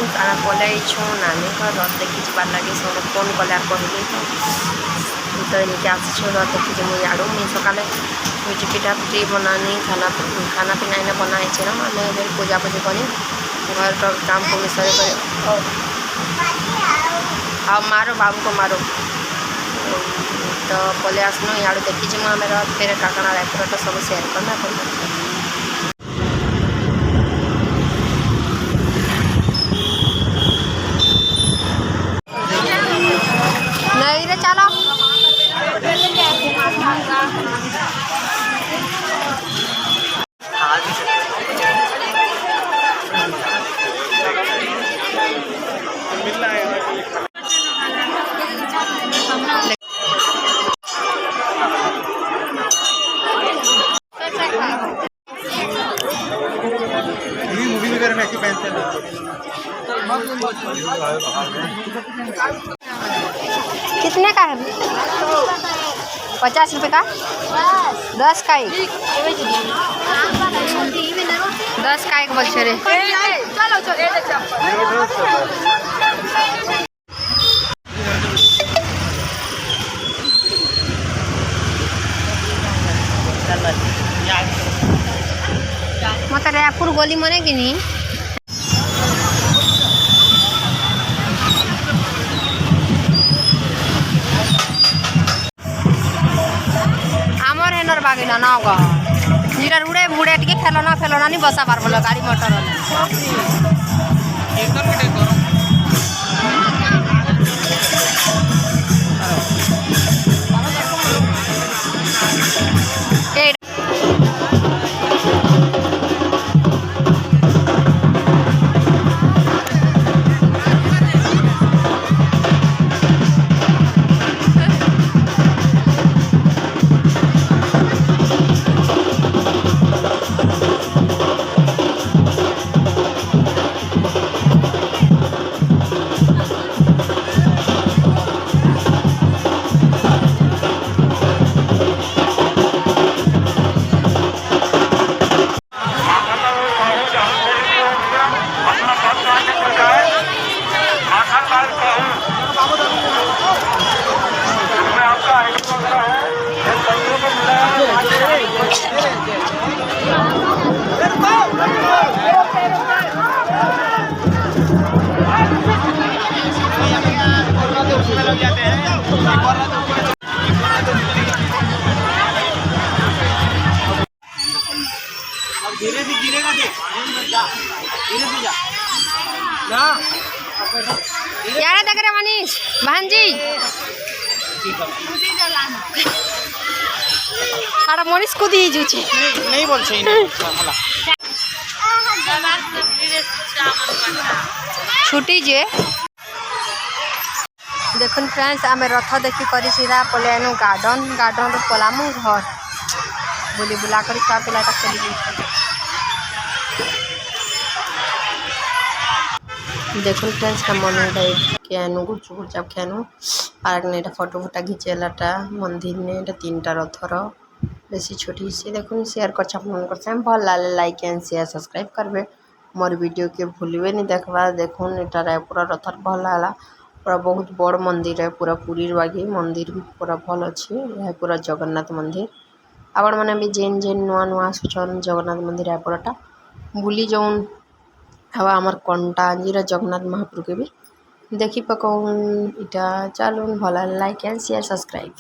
Friends आम पलैछु नानी घर रथ देखी जबार लगे सब फोन कले कहले तो इनके आसछु रथ देखी मुझे आड़ू मुझे सकाले मुझे पिठा पिठी बनानी खाना पीना इन्हें बनाई ना आम पूजा पूजी करी घर तो काम को मिसरे कर मारो बाबू को मारो तो पले आसनु याड़ू देखी आम रथ फिर काकणा रायपुर तो सब सेयार करना नहीं रे चलो कितने का है? 50 रुपये का 10 का एक 10 का एक बच्चे रे मत रायपुर गोली मने कि नहीं बागिना ना ग जीरा उड़े बुड़े टिके खेलना फेलना नहीं बसा पार बोला गाड़ी मोटर धीरे से गिरेगा धीरे से जा यार देख रहे मनीष बहन जी आड़ा मनीष कूदी जुचे नहीं बोल छे छुट्टी जे देखुन फ्रेंड्स आम रथ देखी करी सीधा पलैनु गार्डन रो पलामु घर बुली बुला कर छुआ पिलाटा चली देखुन फ्रेंड्स का मन केनु गुपचुप चाप खेनु पार्क ने फोटो फोटा घिचेलाटा मंदिर ने 3टा रथर बेसी छोटी से देखुन शेयर कर भल लाइक एंड शेयर सब्सक्राइब करबे मोर वीडियो के भूलबे नहीं देखबा देखुन एटा रायपुर रथर भल है पूरा बहुत बड़ मंदिर है पूरा पूरी बागी मंदिर भी पूरा भल अच्छे यह पूरा जगन्नाथ मंदिर आपण मैंने भी जेन जेन नुआ नुआ आसुन जगन्नाथ मंदिर रायपुरटा बुली जाऊन हवा आमर कंटाजीर जगन्नाथ महाप्रभु के भी देखी पकाऊन इटा चलून भल लाइक एंड शेयर सब्सक्राइब।